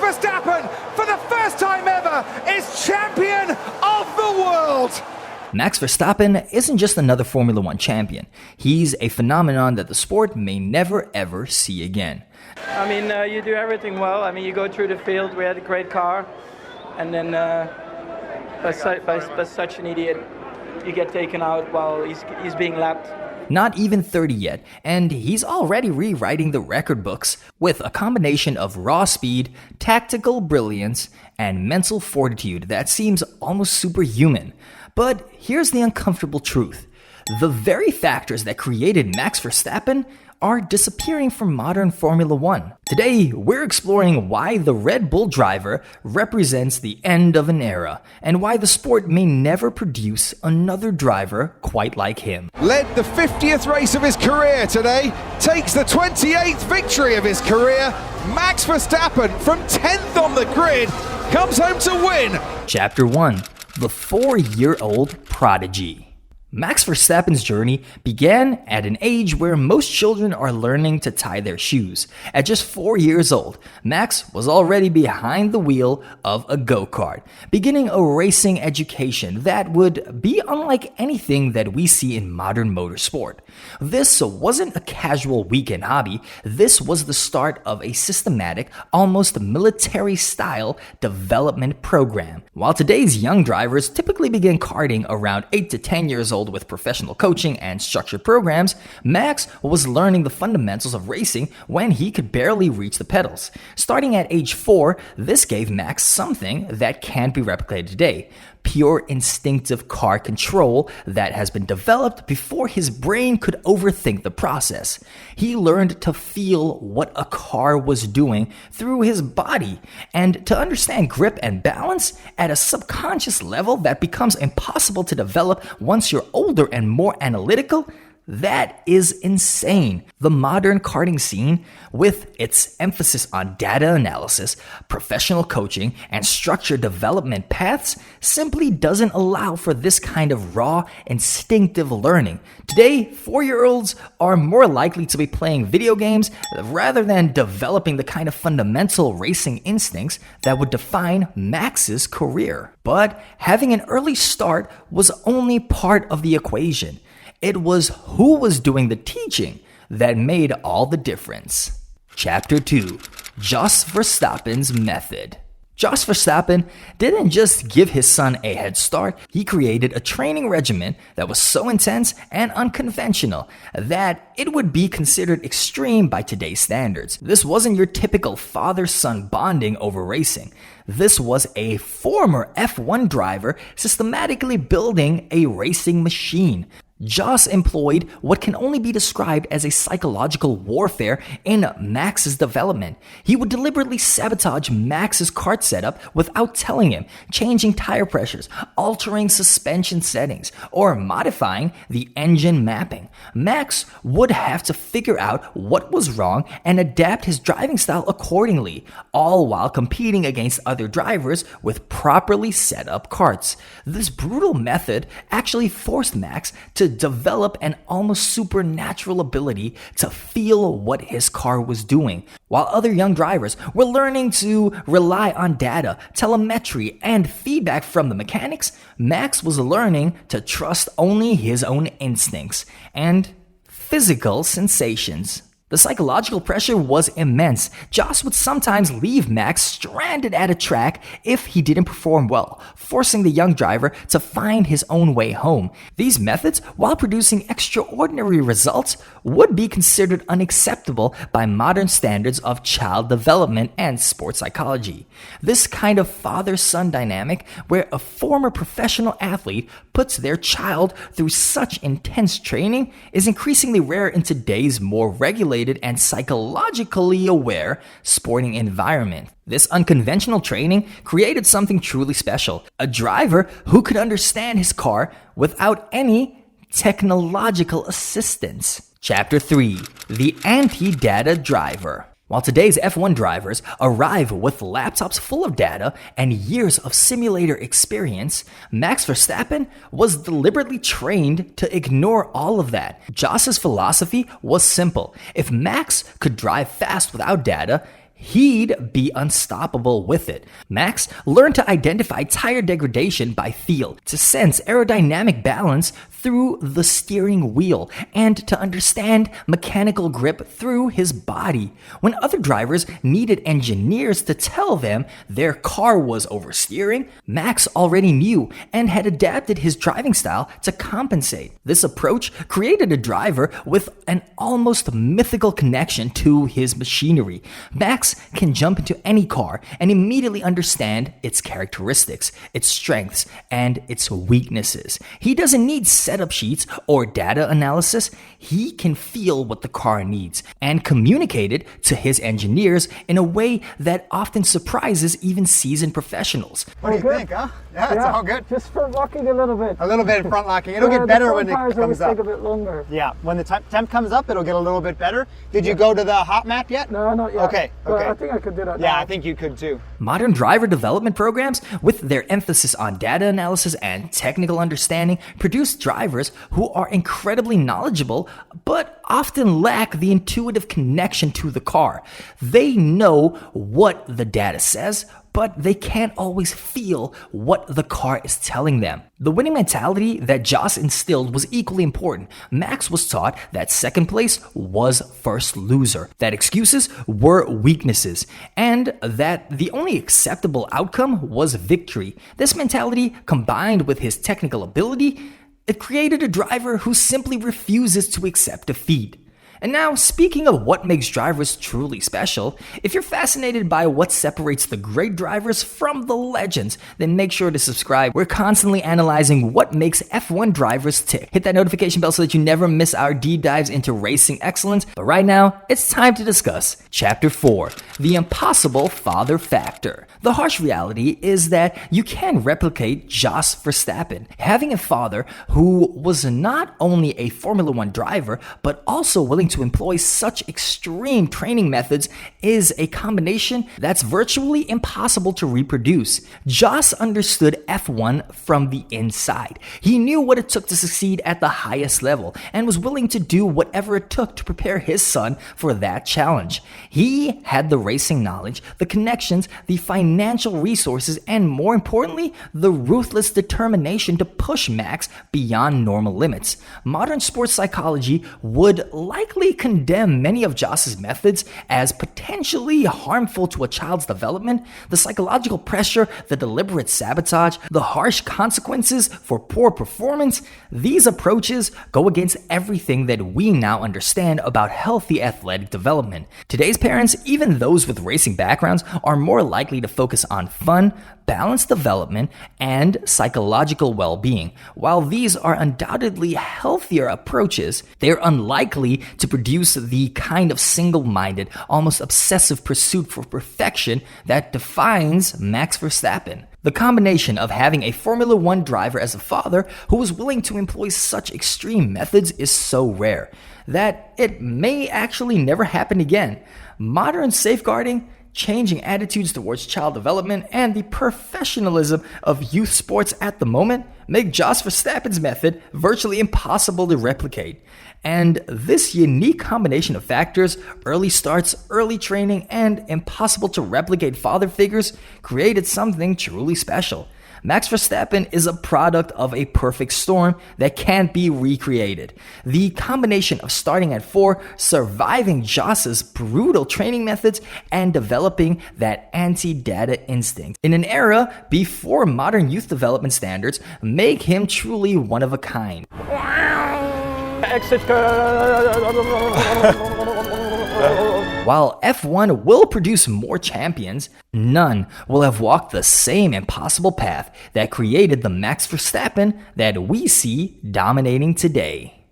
Jos Verstappen, for the first time ever, is champion of the world! Max Verstappen isn't just another Formula One champion. He's a phenomenon that the sport may never ever see again. I mean, you do everything well. I mean, you go through the field, we had a great car, and then by such an idiot, you get taken out while he's being lapped. Not even 30 yet, and he's already rewriting the record books with a combination of raw speed, tactical brilliance, and mental fortitude that seems almost superhuman. But here's the uncomfortable truth. The very factors that created Max Verstappen are disappearing from modern Formula One. Today, we're exploring why the Red Bull driver represents the end of an era, and why the sport may never produce another driver quite like him. Led the 50th race of his career today, takes the 28th victory of his career. Max Verstappen, from 10th on the grid, comes home to win. Chapter 1. The 4-year-old prodigy. Max Verstappen's journey began at an age where most children are learning to tie their shoes. At just 4 years old, Max was already behind the wheel of a go-kart, beginning a racing education that would be unlike anything that we see in modern motorsport. This wasn't a casual weekend hobby. This was the start of a systematic, almost military-style development program. While today's young drivers typically begin karting around 8 to 10 years old with professional coaching and structured programs, Max was learning the fundamentals of racing when he could barely reach the pedals. Starting at age 4, this gave Max something that can't be replicated today: pure instinctive car control that has been developed before his brain could overthink the process. He learned to feel what a car was doing through his body, and to understand grip and balance at a subconscious level that becomes impossible to develop once you're older and more analytical. That is insane. The modern karting scene, with its emphasis on data analysis, professional coaching, and structured development paths, simply doesn't allow for this kind of raw, instinctive learning. Today, 4-year-olds are more likely to be playing video games rather than developing the kind of fundamental racing instincts that would define Max's career. But having an early start was only part of the equation. It was who was doing the teaching that made all the difference. Chapter 2. Jos Verstappen's Method. Jos Verstappen didn't just give his son a head start, he created a training regimen that was so intense and unconventional that it would be considered extreme by today's standards. This wasn't your typical father-son bonding over racing. This was a former F1 driver systematically building a racing machine. Jos employed what can only be described as a psychological warfare in Max's development. He would deliberately sabotage Max's kart setup without telling him, changing tire pressures, altering suspension settings, or modifying the engine mapping. Max would have to figure out what was wrong and adapt his driving style accordingly, all while competing against other drivers with properly set up karts. This brutal method actually forced Max to develop an almost supernatural ability to feel what his car was doing. While other young drivers were learning to rely on data, telemetry, and feedback from the mechanics, Max was learning to trust only his own instincts and physical sensations. The psychological pressure was immense. Jos would sometimes leave Max stranded at a track if he didn't perform well, forcing the young driver to find his own way home. These methods, while producing extraordinary results, would be considered unacceptable by modern standards of child development and sports psychology. This kind of father-son dynamic, where a former professional athlete puts their child through such intense training, is increasingly rare in today's more regulated and psychologically aware sporting environment. This unconventional training created something truly special: a driver who could understand his car without any technological assistance. Chapter 3. The Anti-Data Driver. While today's F1 drivers arrive with laptops full of data and years of simulator experience, Max Verstappen was deliberately trained to ignore all of that. Jos's philosophy was simple: if Max could drive fast without data, he'd be unstoppable with it. Max learned to identify tire degradation by feel, to sense aerodynamic balance through the steering wheel, and to understand mechanical grip through his body. When other drivers needed engineers to tell them their car was oversteering, Max already knew and had adapted his driving style to compensate. This approach created a driver with an almost mythical connection to his machinery. Max can jump into any car and immediately understand its characteristics, its strengths, and its weaknesses. He doesn't need setup sheets or data analysis. He can feel what the car needs and communicate it to his engineers in a way that often surprises even seasoned professionals. What do you think, huh? Yeah, it's all good. Just front locking a little bit. A little bit front locking. It'll get better when it comes up. Take a bit longer. Yeah, when the temp comes up, it'll get a little bit better. Did you go to the hot map yet? No, not yet. Okay. But I think I could do that now. Yeah, I think you could too. Modern driver development programs, with their emphasis on data analysis and technical understanding, produce drivers who are incredibly knowledgeable but often lack the intuitive connection to the car. They know what the data says, but they can't always feel what the car is telling them. The winning mentality that Jos instilled was equally important. Max was taught that second place was first loser, that excuses were weaknesses, and that the only acceptable outcome was victory. This mentality, combined with his technical ability, it created a driver who simply refuses to accept defeat. And now, speaking of what makes drivers truly special, if you're fascinated by what separates the great drivers from the legends, then make sure to subscribe. We're constantly analyzing what makes F1 drivers tick. Hit that notification bell so that you never miss our deep dives into racing excellence. But right now, it's time to discuss Chapter 4, the impossible father factor. The harsh reality is that you can replicate Jos Verstappen. Having a father who was not only a Formula One driver, but also willing to employ such extreme training methods is a combination that's virtually impossible to reproduce. Jos understood F1 from the inside. He knew what it took to succeed at the highest level and was willing to do whatever it took to prepare his son for that challenge. He had the racing knowledge, the connections, the financial resources, and more importantly, the ruthless determination to push Max beyond normal limits. Modern sports psychology would likely condemn many of Jos's methods as potentially harmful to a child's development. The psychological pressure, the deliberate sabotage, the harsh consequences for poor performance, these approaches go against everything that we now understand about healthy athletic development. Today's parents, even those with racing backgrounds, are more likely to focus on fun, balanced development, and psychological well-being. While these are undoubtedly healthier approaches, they're unlikely to produce the kind of single-minded, almost obsessive pursuit for perfection that defines Max Verstappen. The combination of having a Formula One driver as a father who was willing to employ such extreme methods is so rare that it may actually never happen again. Modern safeguarding, changing attitudes towards child development, and the professionalism of youth sports at the moment make Jos Verstappen's method virtually impossible to replicate. And this unique combination of factors, early starts, early training, and impossible to replicate father figures, created something truly special. Max Verstappen is a product of a perfect storm that can't be recreated. The combination of starting at 4, surviving Jos's brutal training methods, and developing that anti-data instinct in an era before modern youth development standards make him truly one of a kind. Exit. While F1 will produce more champions, none will have walked the same impossible path that created the Max Verstappen that we see dominating today.